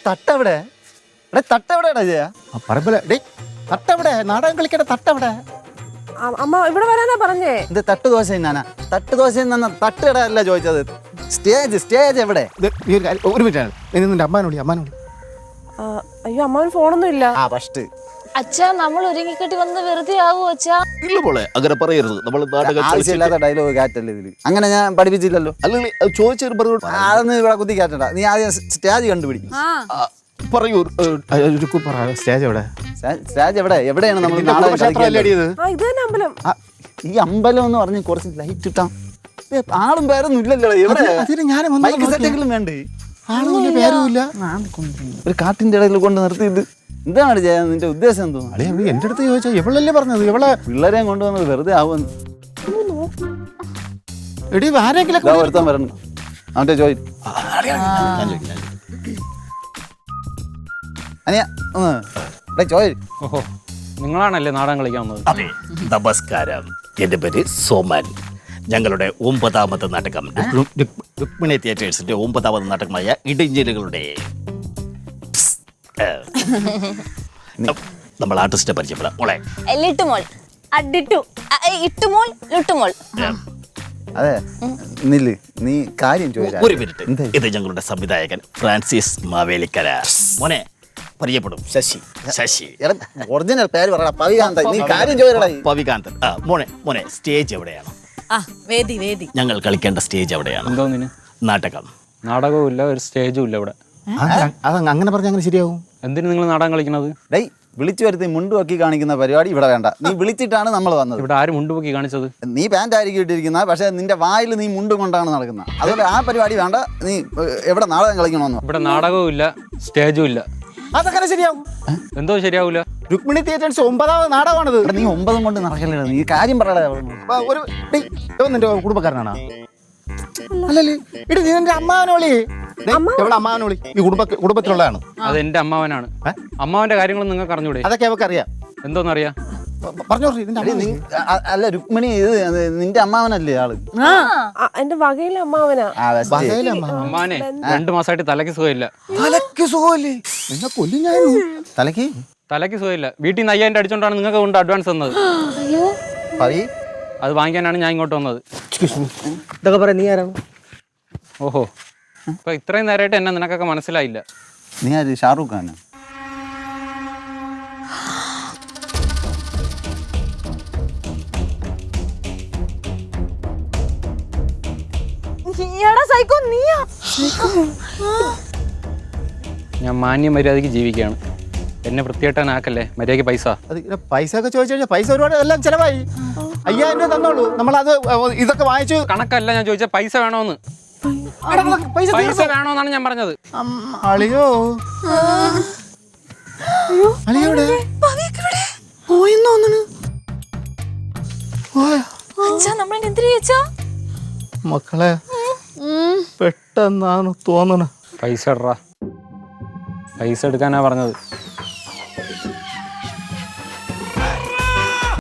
തട്ടെവിടെ? തട്ടെവിടെയാടാ ചെയ്യാ? പറയപ്പോലെ തട്ടെവിടെ? നാടകം കളിക്കട്ടെ, തട്ടെവിടെ? അമ്മ ഇവിടെ വരാനാ പറഞ്ഞേ. ഇത് തട്ട് ദോശ തിന്നാനാ? തട്ട് ദോശ തിന്ന തട്ടുകട അല്ല ചോദിച്ചത്. സ്റ്റേജ് എവിടെ? ഒരു മിനിറ്റ്, അമ്മാനോടി. അയ്യോ അമ്മാവൻ ഫോണൊന്നും ഇല്ല. ഫസ്റ്റ് അച്ഛാ നമ്മൾ ഒരുങ്ങിക്കെട്ടി വന്ന് വെറുതെ ആവോ അച്ഛാ? ഇല്ല മോളെ, അങ്ങനെ പറയരുത്. നമ്മൾ ആവശ്യമില്ലാത്ത ഡയലോഗ് കാറ്റല്ലേ ഇതില്. അങ്ങനെ ഞാൻ പഠിപ്പിച്ചില്ലല്ലോ. അല്ലെങ്കിൽ ചോദിച്ചൊരു അതൊന്നും ഇവിടെ കുത്തി കാറ്റണ്ട. നീ ആദ്യം സ്റ്റേജ് കണ്ടുപിടിക്കും. പറയൂ. സ്റ്റേജ് എവിടെ? സ്റ്റേജ് എവിടെയാണ് നമ്മൾ നാടകം കളിക്കുന്നത്? ഇത് തന്നെ അമ്പലം. ഈ അമ്പലം എന്ന് പറഞ്ഞ് കുറച്ച് ലൈറ്റ് ഇട്ടാ ആളും പേരൊന്നും ഇല്ലല്ലോ. എവിടെയെങ്കിലും വേണ്ടേ? ഒരു കാട്ടിന്റെ ഇടയിൽ കൊണ്ട് നിർത്തിയിട്ട് എന്താണ് ചെയ്യാൻ നിന്റെ ഉദ്ദേശം? എന്തോ എന്റെ അടുത്ത് ചോദിച്ചാ എവളല്ലേ പറഞ്ഞത്? എവളെ പിള്ളേരെയും കൊണ്ടുവന്നത് വെറുതെ ആവുമെന്ന്. എടി ആരെങ്കിലും ഒരുത്തം വരണം. അവന്റെ ചോദിച്ചു അനിയ ചോദിച്ചു. ഓഹോ, നിങ്ങളാണല്ലേ നാടകം കളിക്കാൻ വന്നത്? അതെ, നമസ്കാരം. എൻ്റെ പേര് സോമൻ. ഞങ്ങളുടെ 9ാമത്തെ നാടകം രുക്മിണി തിയേറ്റേഴ്സിന്റെ 9ാമത് നാടകമായ ഇടിഞ്ചലുകളുടെ നമ്മൾ ആർട്ടിസ്റ്റിനെ പരിചയപ്പെടാം. മോളെ ലിട്ടുമോൾ, ഇട്ടുമോൾ, ലുട്ടുമോൾ. അതെ, നില്ല്, നീ കാര്യം ചോദിച്ചു. ഒരു മിനിറ്റ്. ഇത് ഞങ്ങളുടെ സംവിധായകൻ ഫ്രാൻസിസ് മാവേലിക്കര. മോനെ പരിചയപ്പെടും. ശശി. ഒറിജിനൽ പേര് പറയടാ. പവികാന്തൻ. നീ കാര്യം ചോദിച്ചടാ. പവികാന്തൻ. മോനെ സ്റ്റേജ് എവിടെയാണ്? വേദി. ഞങ്ങൾ കളിക്കേണ്ട സ്റ്റേജ് എവിടെയാണ്? എന്തോന്നിന്? നാടകവും ഇല്ല, ഒരു സ്റ്റേജും ഇല്ല ഇവിടെ. അങ്ങനെ പറഞ്ഞ അങ്ങനെ ശരിയാവും? എന്തിനു നിങ്ങൾ നാടകം കളിക്കുന്നത്? വിളിച്ചു വരുത്തി മുണ്ടുപൊക്കി കാണിക്കുന്ന പരിപാടി ഇവിടെ വേണ്ട. നീ വിളിച്ചിട്ടാണ് നമ്മൾ വന്നത്. ഇവിടെ ആരും മുണ്ടുപൊക്കി കാണിച്ചത്? നീ പാന്റ് ആയിരിക്കും ഇട്ടിരിക്കുന്ന, പക്ഷെ നിന്റെ വായിൽ നീ മുണ്ടും കൊണ്ടാണ് നടക്കുന്നത്. അതുകൊണ്ട് ആ പരിപാടി വേണ്ട. നീ എവിടെ നാടകം കളിക്കണമെന്ന്? ഇവിടെ നാടകവും ഇല്ല, സ്റ്റേജും ഇല്ല. അതങ്ങനെ ശരിയാവും? എന്തോ ശരിയാവില്ല. രുക്മിണി തിയേറ്റേഴ്സ് 9ാമത് നാടകമാണിത്. നീ 9 കൊണ്ട് നടക്കല്ലേ? നീ കാര്യം പറയടാ. നിന്റെ കുടുംബക്കാരനാണോ? അല്ലല്ലേ? ഇടി നീ എന്റെ അമ്മാവനോളി. എവിടെ അമ്മാവനോളി? ഈ കുടുംബത്തിലുള്ളതാണ്. അത് എന്റെ അമ്മാവനാണ്. അമ്മാവന്റെ കാര്യങ്ങൾ നിങ്ങൾക്ക് അറിഞ്ഞൂടെ? അതൊക്കെ അവർക്ക് അറിയാം. എന്തോന്നറിയാം? പറഞ്ഞോ. അല്ല രുക്മിണി, ഇത് നിന്റെ അമ്മാവനല്ലേ ആള്? എന്റെ വകയിലെ അമ്മാവനാ. അമ്മാവനെ 2 മാസമായിട്ട് തലയ്ക്ക് സുഖമില്ല. തലയ്ക്ക് സുഖമില്ലേ? നിന്നെ കൊല്ലും ഞാൻ. തലയ്ക്ക് സുഖമില്ല. വീട്ടിൽ നിന്ന് 5000 അടിച്ചോണ്ടാണ് നിങ്ങൾക്ക് കൊണ്ട് അഡ്വാൻസ് തന്നത്. അത് വാങ്ങിക്കാനാണ് ഞാൻ ഇങ്ങോട്ട് വന്നത്. ഇതൊക്കെ പറയാ. നീ ആരാണ്? ഓഹോ, ഇപ്പൊ ഇത്രയും നേരമായിട്ട് എന്നെ നിനക്കൊക്കെ മനസ്സിലായില്ല. നീ ആര്? ഷാറൂഖ് ഖാനാ? ഞാൻ മാന്യ മര്യാദയ്ക്ക് ജീവിക്കുകയാണ്. എന്നെ വൃത്തികെട്ടാനാക്കല്ലേ. മര്യാദയ്ക്ക് പൈസ ഒക്കെ ചോദിച്ചു കഴിഞ്ഞാൽ പൈസ ഒരുപാട് എല്ലാം ചെലവായി. 5000 രൂപ തന്നോളൂ. നമ്മളത് ഇതൊക്കെ വാങ്ങിച്ചു. കണക്കല്ല ഞാൻ ചോദിച്ച പൈസ വേണോന്ന്. പൈസ വേണോന്നാണ് ഞാൻ പറഞ്ഞത്. അളിയോ അളിയോടെ മക്കളെ പെട്ടെന്നാണ് തോന്നണ. പൈസ എടുക്കാനാ പറഞ്ഞത്.